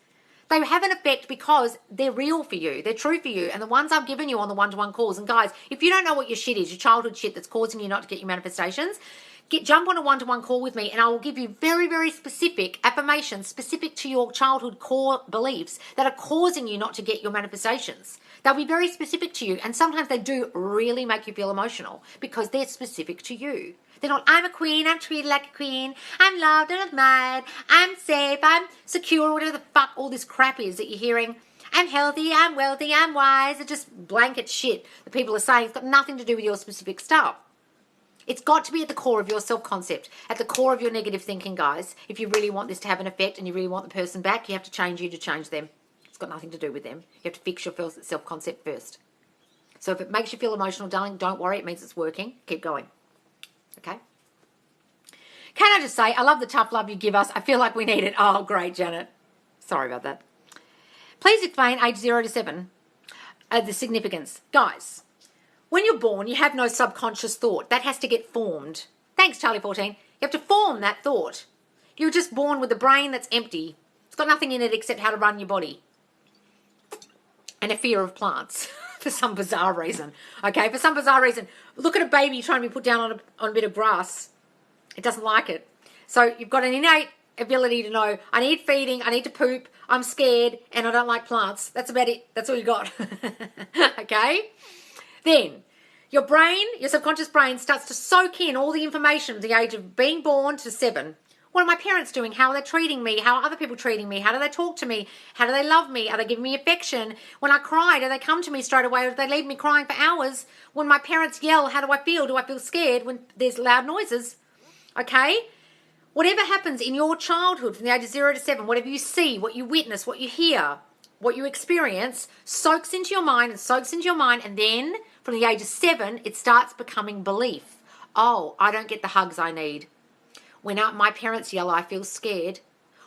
They have an effect because they're real for you. They're true for you. And the ones I've given you on the one-to-one calls. And guys, if you don't know what your shit is, your childhood shit that's causing you not to get your manifestations, jump on a one-to-one call with me and I will give you very, very specific affirmations specific to your childhood core beliefs that are causing you not to get your manifestations. They'll be very specific to you. And sometimes they do really make you feel emotional because they're specific to you. They're not, I'm a queen, I'm treated like a queen, I'm loved and admired, I'm safe, I'm secure, whatever the fuck all this crap is that you're hearing. I'm healthy, I'm wealthy, I'm wise. It's just blanket shit that people are saying. It's got nothing to do with your specific stuff. It's got to be at the core of your self-concept, at the core of your negative thinking, guys. If you really want this to have an effect and you really want the person back, you have to change you to change them. It's got nothing to do with them. You have to fix your self-concept first. So if it makes you feel emotional, darling, don't worry. It means it's working. Keep going. Okay? Can I just say, I love the tough love you give us. I feel like we need it. Oh, great, Janet. Sorry about that. Please explain age 0 to 7, the significance. Guys, when you're born, you have no subconscious thought. That has to get formed. Thanks, Charlie 14. You have to form that thought. You're just born with a brain that's empty. It's got nothing in it except how to run your body. And a fear of plants for some bizarre reason. Okay, for some bizarre reason. Look at a baby trying to be put down on a bit of grass. It doesn't like it. So you've got an innate ability to know, I need feeding, I need to poop, I'm scared, and I don't like plants. That's about it. That's all you got. Okay? Then, your brain, your subconscious brain starts to soak in all the information from the age of being born to 7. What are my parents doing? How are they treating me? How are other people treating me? How do they talk to me? How do they love me? Are they giving me affection? When I cry, do they come to me straight away or do they leave me crying for hours? When my parents yell, how do I feel? Do I feel scared when there's loud noises? Okay? Whatever happens in your childhood from the age of 0 to 7, whatever you see, what you witness, what you hear, what you experience, soaks into your mind and soaks into your mind, and then from the age of 7, it starts becoming belief. Oh, I don't get the hugs I need. When my parents yell, I feel scared.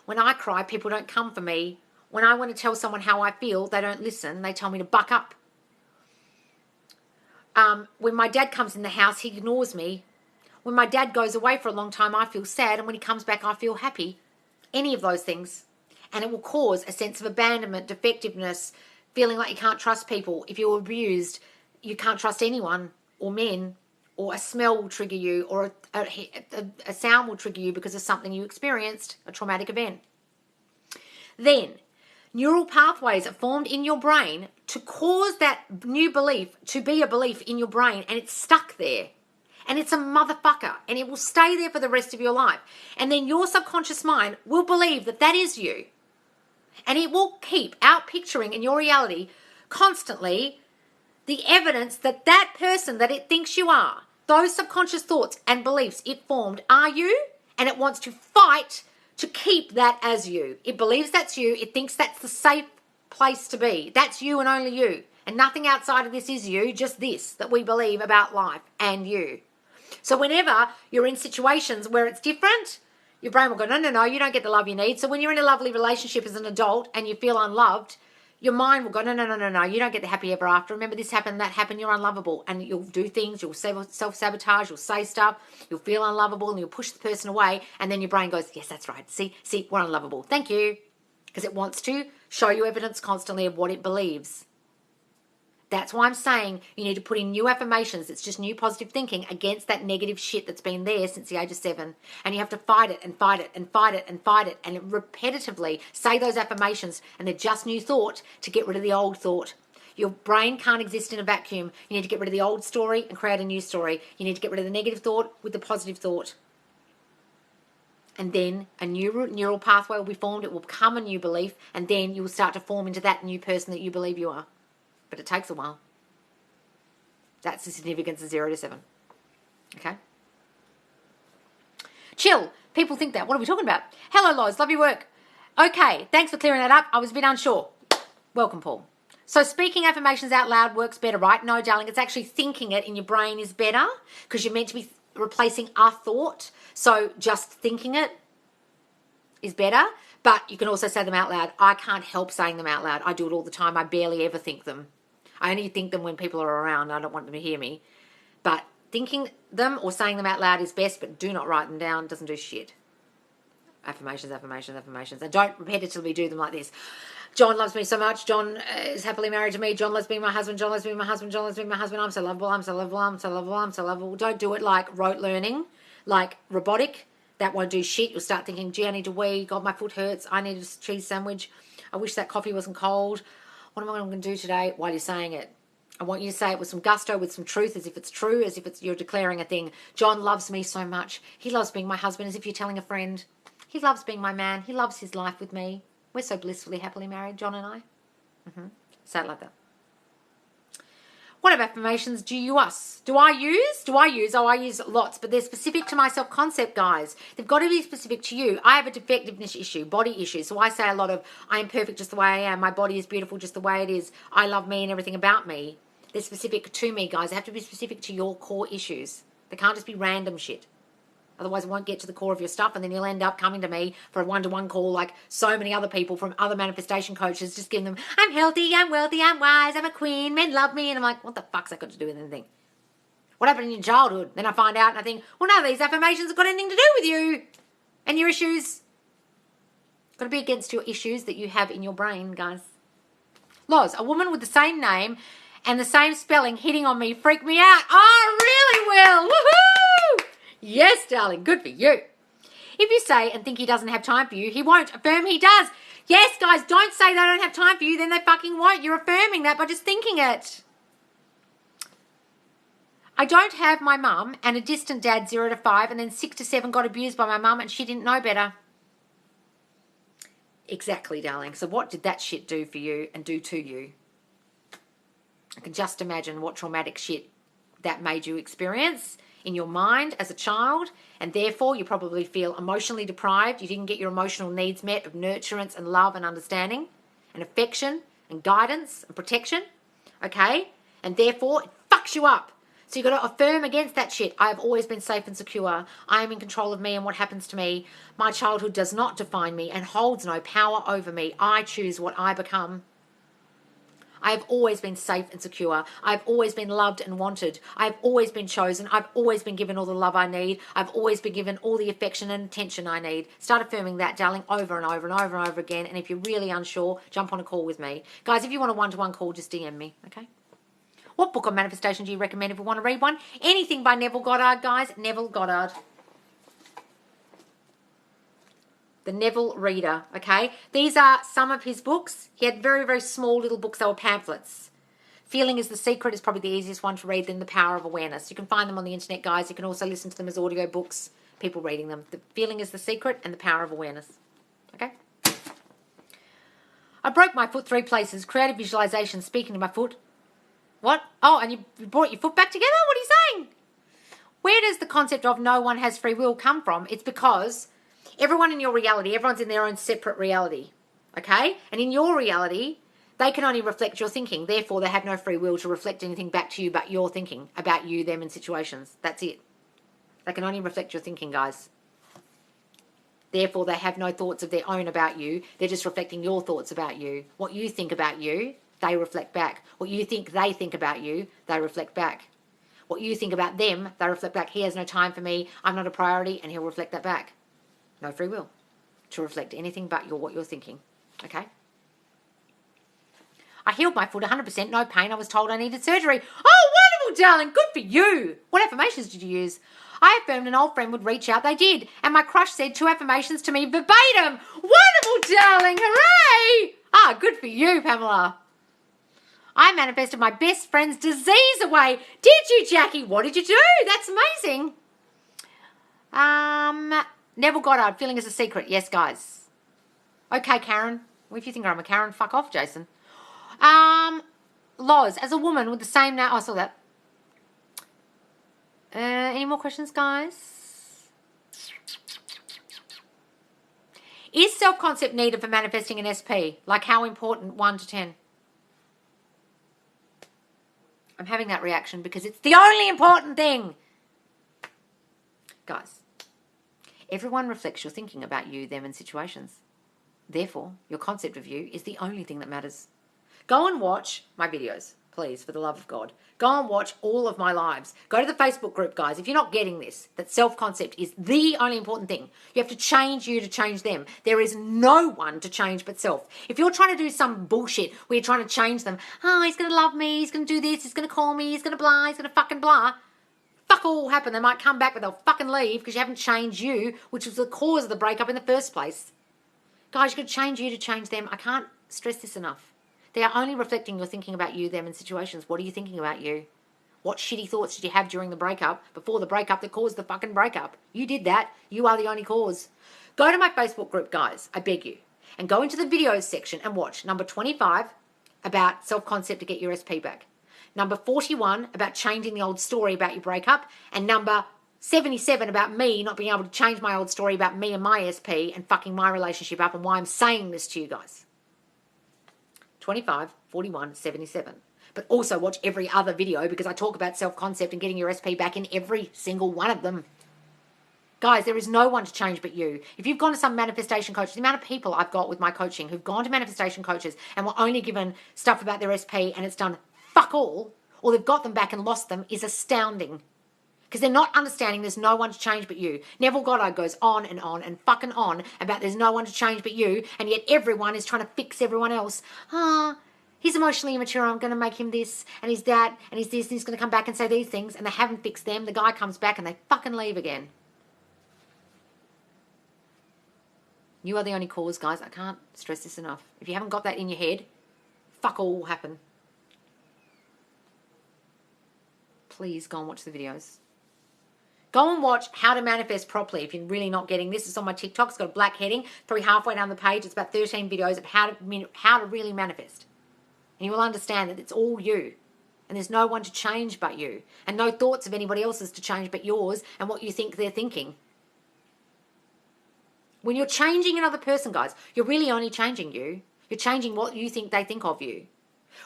When I cry, people don't come for me. When I want to tell someone how I feel, they don't listen. They tell me to buck up. When my dad comes in the house, he ignores me. When my dad goes away for a long time, I feel sad. And when he comes back, I feel happy. Any of those things. And it will cause a sense of abandonment, defectiveness, feeling like you can't trust people. If you're abused, you can't trust anyone or men. Or a smell will trigger you, or a sound will trigger you because of something you experienced, a traumatic event. Then, neural pathways are formed in your brain to cause that new belief to be a belief in your brain, and it's stuck there. And it's a motherfucker, and it will stay there for the rest of your life. And then your subconscious mind will believe that that is you. And it will keep out-picturing in your reality constantly the evidence that that person that it thinks you are, those subconscious thoughts and beliefs it formed are you, and it wants to fight to keep that as you. It believes that's you. It thinks that's the safe place to be. That's you and only you. And nothing outside of this is you, just this that we believe about life and you. So whenever you're in situations where it's different, your brain will go, no, you don't get the love you need. So when you're in a lovely relationship as an adult and you feel unloved, your mind will go, no, you don't get the happy ever after. Remember this happened, that happened, you're unlovable. And you'll do things, you'll self-sabotage, you'll say stuff, you'll feel unlovable, and you'll push the person away. And then your brain goes, yes, that's right. See, we're unlovable. Thank you. Because it wants to show you evidence constantly of what it believes. That's why I'm saying you need to put in new affirmations. It's just new positive thinking against that negative shit that's been there since the age of 7. And you have to fight it and fight it and fight it and fight it and repetitively say those affirmations, and they're just new thought to get rid of the old thought. Your brain can't exist in a vacuum. You need to get rid of the old story and create a new story. You need to get rid of the negative thought with the positive thought. And then a new neural pathway will be formed. It will become a new belief, and then you will start to form into that new person that you believe you are. But it takes a while. That's the significance of 0 to 7. Okay? Chill. People think that. What are we talking about? Hello, Loz. Love your work. Okay. Thanks for clearing that up. I was a bit unsure. Welcome, Paul. So speaking affirmations out loud works better, right? No, darling. It's actually thinking it in your brain is better because you're meant to be replacing a thought. So just thinking it is better. But you can also say them out loud. I can't help saying them out loud. I do it all the time. I barely ever think them. I only think them when people are around. I don't want them to hear me. But thinking them or saying them out loud is best, but do not write them down. It doesn't do shit. Affirmations. And don't repetitively do them like this. John loves me so much. John is happily married to me. John loves being my husband. John loves being my husband. I'm so lovable. Don't do it like rote learning, like robotic. That won't do shit. You'll start thinking, gee, I need to wee. God, my foot hurts. I need a cheese sandwich. I wish that coffee wasn't cold. What am I going to do today while you're saying it? I want you to say it with some gusto, with some truth, as if it's true, as if you're declaring a thing. John loves me so much. He loves being my husband, as if you're telling a friend. He loves being my man. He loves his life with me. We're so blissfully, happily married, John and I. Say it like that. What affirmations do you use? I use lots, but they're specific to my self-concept, guys. They've got to be specific to you. I have a defectiveness issue, body issue. So I say a lot of, I am perfect just the way I am. My body is beautiful just the way it is. I love me and everything about me. They're specific to me, guys. They have to be specific to your core issues. They can't just be random shit. Otherwise, I won't get to the core of your stuff, and then you'll end up coming to me for a one-to-one call like so many other people from other manifestation coaches, just giving them, I'm healthy, I'm wealthy, I'm wise, I'm a queen, men love me. And I'm like, what the fuck's that got to do with anything? What happened in your childhood? Then I find out and I think, well, none of these affirmations have got anything to do with you and your issues. Got to be against your issues that you have in your brain, guys. Loz, a woman with the same name and the same spelling hitting on me freaked me out. Oh, really will. Woohoo! Yes, darling. Good for you. If you say and think he doesn't have time for you, he won't. Affirm he does. Yes, guys, don't say they don't have time for you, then they fucking won't. You're affirming that by just thinking it. I don't have my mum and a distant dad 0 to 5 and then 6 to 7 got abused by my mum and she didn't know better. Exactly, darling. So what did that shit do for you and do to you? I can just imagine what traumatic shit that made you experience in your mind as a child, and therefore you probably feel emotionally deprived. You didn't get your emotional needs met of nurturance and love and understanding and affection and guidance and protection, okay? And therefore it fucks you up. So you've got to affirm against that shit. I have always been safe and secure. I am in control of me and what happens to me. My childhood does not define me and holds no power over me. I choose what I become. I have always been safe and secure. I've always been loved and wanted. I've always been chosen. I've always been given all the love I need. I've always been given all the affection and attention I need. Start affirming that, darling, over and over and over and over again. And if you're really unsure, jump on a call with me. Guys, if you want a one-to-one call, just DM me, okay? What book on manifestation do you recommend if we want to read one? Anything by Neville Goddard, guys. Neville Goddard. The Neville Reader, okay? These are some of his books. He had very, very small little books. They were pamphlets. Feeling is the Secret is probably the easiest one to read, then The Power of Awareness. You can find them on the internet, guys. You can also listen to them as audio books, people reading them. The Feeling is the Secret and The Power of Awareness, okay? I broke my foot 3 places. Creative visualization, speaking to my foot. What? Oh, and you brought your foot back together? What are you saying? Where does the concept of no one has free will come from? It's because everyone in your reality, everyone's in their own separate reality, okay? And in your reality, they can only reflect your thinking. Therefore, they have no free will to reflect anything back to you but your thinking about you, them, and situations. That's it. They can only reflect your thinking, guys. Therefore, they have no thoughts of their own about you. They're just reflecting your thoughts about you. What you think about you, they reflect back. What you think they think about you, they reflect back. What you think about them, they reflect back. He has no time for me, I'm not a priority, and he'll reflect that back. No free will to reflect anything but what you're thinking, okay? I healed my foot 100%, no pain. I was told I needed surgery. Oh, wonderful, darling. Good for you. What affirmations did you use? I affirmed an old friend would reach out. They did. And my crush said 2 affirmations to me verbatim. Wonderful, darling. Hooray. Ah, good for you, Pamela. I manifested my best friend's disease away. Did you, Jackie? What did you do? That's amazing. Neville Goddard, Feeling is a Secret. Yes, guys. Okay, Karen. Well, if you think I'm a Karen, fuck off, Jason. Loz, as a woman with the same name. Oh, I saw that. Any more questions, guys? Is self-concept needed for manifesting an SP? Like how important? 1 to 10. I'm having that reaction because it's the only important thing. Guys, everyone reflects your thinking about you, them, and situations. Therefore, your concept of you is the only thing that matters. Go and watch my videos, please, for the love of God. Go and watch all of my lives. Go to the Facebook group, guys. If you're not getting this, that self-concept is the only important thing. You have to change you to change them. There is no one to change but self. If you're trying to do some bullshit where you're trying to change them, oh, he's going to love me, he's going to do this, he's going to call me, he's going to blah, he's going to fucking blah, fuck all will happen. They might come back, but they'll fucking leave because you haven't changed you, which was the cause of the breakup in the first place. Guys, you've got to change you to change them. I can't stress this enough. They are only reflecting your thinking about you, them, and situations. What are you thinking about you? What shitty thoughts did you have during the breakup, before the breakup that caused the fucking breakup? You did that. You are the only cause. Go to my Facebook group, guys. I beg you. And go into the videos section and watch number 25 about self-concept to get your SP back. Number 41 about changing the old story about your breakup. And number 77 about me not being able to change my old story about me and my SP and fucking my relationship up and why I'm saying this to you guys. 25, 41, 77. But also watch every other video because I talk about self-concept and getting your SP back in every single one of them. Guys, there is no one to change but you. If you've gone to some manifestation coach, the amount of people I've got with my coaching who've gone to manifestation coaches and were only given stuff about their SP and it's done fuck all, or they've got them back and lost them, is astounding. Because they're not understanding there's no one to change but you. Neville Goddard goes on and fucking on about there's no one to change but you, and yet everyone is trying to fix everyone else. He's emotionally immature, I'm going to make him this, and he's that, and he's this, and he's going to come back and say these things, and they haven't fixed them. The guy comes back and they fucking leave again. You are the only cause, guys. I can't stress this enough. If you haven't got that in your head, fuck all will happen. Please go and watch the videos. Go and watch How to Manifest Properly if you're really not getting this. It's on my TikTok. It's got a black heading. Probably halfway down the page. It's about 13 videos of how to really manifest. And you will understand that it's all you. And there's no one to change but you. And no thoughts of anybody else's to change but yours and what you think they're thinking. When you're changing another person, guys, you're really only changing you. You're changing what you think they think of you.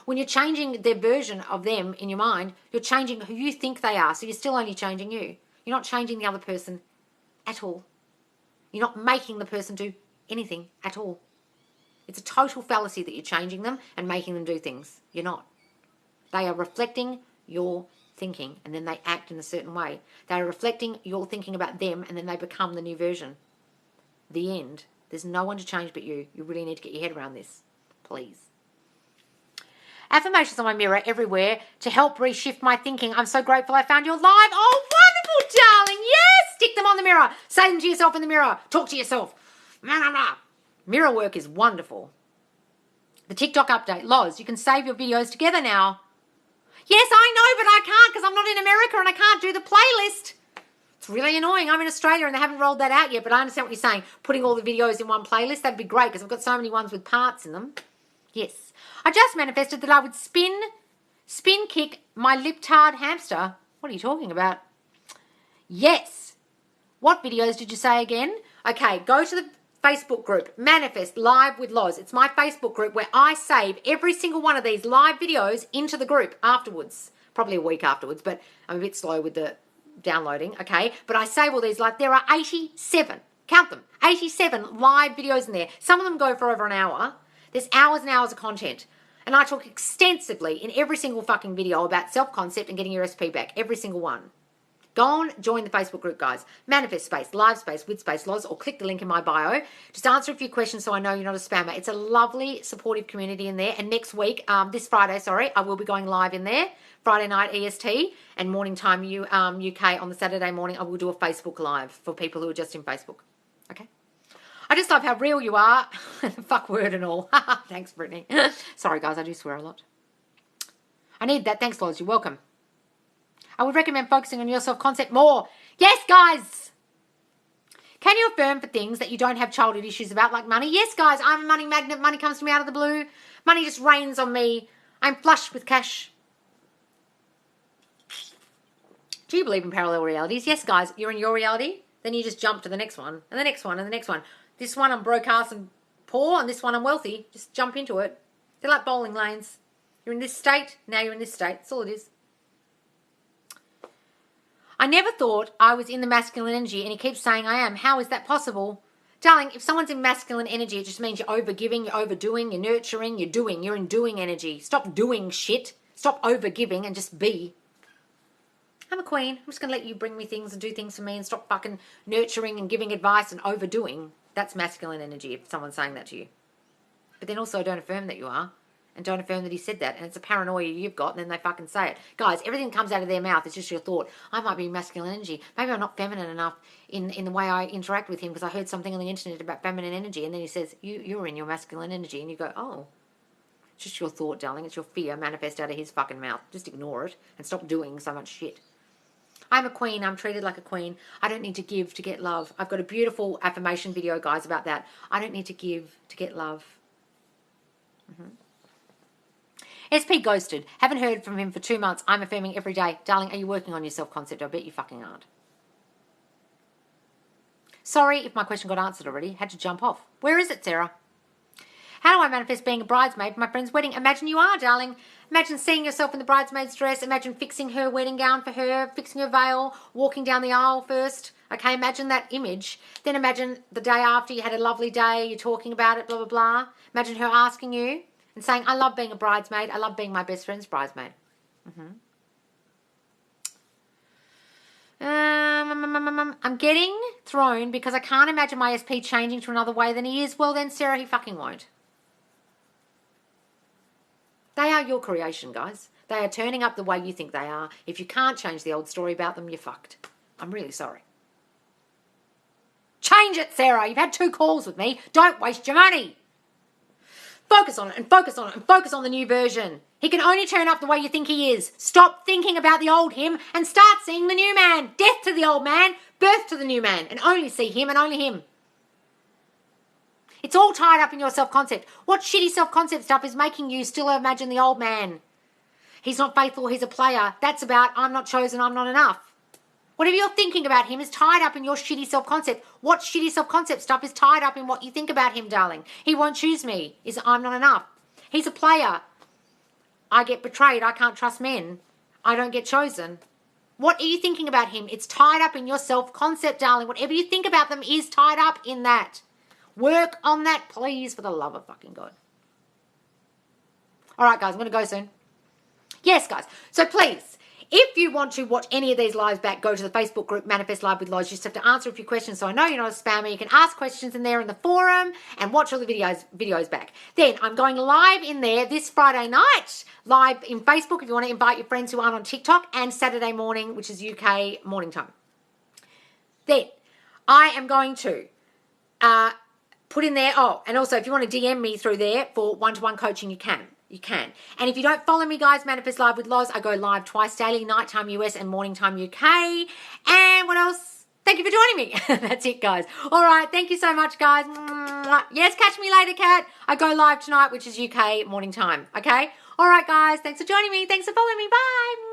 When you're changing their version of them in your mind, you're changing who you think they are. So you're still only changing you. You're not changing the other person at all. You're not making the person do anything at all. It's a total fallacy that you're changing them and making them do things. You're not. They are reflecting your thinking and then they act in a certain way. They are reflecting your thinking about them and then they become the new version. The end. There's no one to change but you. You really need to get your head around this. Please. Affirmations on my mirror everywhere to help reshift my thinking. I'm so grateful I found your live. Oh, wonderful, darling. Yes. Stick them on the mirror. Say them to yourself in the mirror. Talk to yourself. Mirror work is wonderful. The TikTok update. Loz, you can save your videos together now. Yes, I know, but I can't because I'm not in America and I can't do the playlist. It's really annoying. I'm in Australia and they haven't rolled that out yet, but I understand what you're saying. Putting all the videos in one playlist, that'd be great because I've got so many ones with parts in them. Yes. I just manifested that I would spin kick my lip-tard hamster. What are you talking about? Yes. What videos did you say again? Okay, go to the Facebook group, Manifest Live with Loz. It's my Facebook group where I save every single one of these live videos into the group afterwards. Probably a week afterwards, but I'm a bit slow with the downloading, okay? But I save all these, like there are 87, count them, 87 live videos in there. Some of them go for over an hour. There's hours and hours of content. And I talk extensively in every single fucking video about self-concept and getting your SP back. Every single one. Go on, join the Facebook group, guys. Manifest Space, Live Space, with Space, Loz, or click the link in my bio. Just answer a few questions so I know you're not a spammer. It's a lovely, supportive community in there. And next week, this Friday, I will be going live in there. Friday night EST and morning time UK on the Saturday morning. I will do a Facebook Live for people who are just in Facebook. Okay? I just love how real you are. Fuck word and all. Thanks, Brittany. Sorry, guys, I do swear a lot. I need that. Thanks, Loz. You're welcome. I would recommend focusing on your self-concept more. Yes, guys. Can you affirm for things that you don't have childhood issues about, like money? Yes, guys, I'm a money magnet. Money comes to me out of the blue. Money just rains on me. I'm flush with cash. Do you believe in parallel realities? Yes, guys, you're in your reality. Then you just jump to the next one, and the next one, and the next one. This one I'm broke ass and poor, and this one I'm wealthy. Just jump into it. They're like bowling lanes. You're in this state, now you're in this state. That's all it is. I never thought I was in the masculine energy, and he keeps saying I am. How is that possible? Darling, if someone's in masculine energy, it just means you're overgiving, you're overdoing, you're nurturing, you're doing. You're in doing energy. Stop doing shit. Stop overgiving and just be. I'm a queen. I'm just going to let you bring me things and do things for me and stop fucking nurturing and giving advice and overdoing. That's masculine energy if someone's saying that to you. But then also don't affirm that you are. And don't affirm that he said that. And it's a paranoia you've got and then they fucking say it. Guys, everything that comes out of their mouth is just your thought. I might be masculine energy. Maybe I'm not feminine enough in the way I interact with him because I heard something on the internet about feminine energy. And then he says, you're in your masculine energy. And you go, oh. It's just your thought, darling. It's your fear manifest out of his fucking mouth. Just ignore it and stop doing so much shit. I'm a queen. I'm treated like a queen. I don't need to give to get love. I've got a beautiful affirmation video, guys, about that. I don't need to give to get love. SP ghosted. Haven't heard from him for 2 months. I'm affirming every day. Darling, are you working on your self-concept? I bet you fucking aren't. Sorry if my question got answered already. Had to jump off. Where is it, Sarah? How do I manifest being a bridesmaid for my friend's wedding? Imagine you are, darling. Imagine seeing yourself in the bridesmaid's dress. Imagine fixing her wedding gown for her, fixing her veil, walking down the aisle first. Okay, imagine that image. Then imagine the day after you had a lovely day, you're talking about it, blah, blah, blah. Imagine her asking you and saying, I love being a bridesmaid. I love being my best friend's bridesmaid. I'm getting thrown because I can't imagine my SP changing to another way than he is. Well, then, Sarah, he fucking won't. They are your creation, guys. They are turning up the way you think they are. If you can't change the old story about them, you're fucked. I'm really sorry. Change it, Sarah. You've had 2 calls with me. Don't waste your money. Focus on it and focus on it and focus on the new version. He can only turn up the way you think he is. Stop thinking about the old him and start seeing the new man. Death to the old man, birth to the new man, and only see him and only him. It's all tied up in your self-concept. What shitty self-concept stuff is making you still imagine the old man? He's not faithful, he's a player. That's about I'm not chosen, I'm not enough. Whatever you're thinking about him is tied up in your shitty self-concept. What shitty self-concept stuff is tied up in what you think about him, darling? He won't choose me. Is I'm not enough. He's a player. I get betrayed. I can't trust men. I don't get chosen. What are you thinking about him? It's tied up in your self-concept, darling. Whatever you think about them is tied up in that. Work on that, please, for the love of fucking God. All right, guys, I'm going to go soon. Yes, guys. So please, if you want to watch any of these lives back, go to the Facebook group Manifest Live with Loz. You just have to answer a few questions so I know you're not a spammer. You can ask questions in there in the forum and watch all the videos back. Then I'm going live in there this Friday night, live in Facebook if you want to invite your friends who aren't on TikTok, and Saturday morning, which is UK morning time. Then I am going to put in there, and also if you want to DM me through there for one-to-one coaching, you can. You can. And if you don't follow me, guys, Manifest Live with Loz, I go live twice daily, nighttime US and morning time UK. And what else? Thank you for joining me. That's it, guys. All right. Thank you so much, guys. Yes, catch me later, Kat. I go live tonight, which is UK morning time. Okay? All right, guys. Thanks for joining me. Thanks for following me. Bye.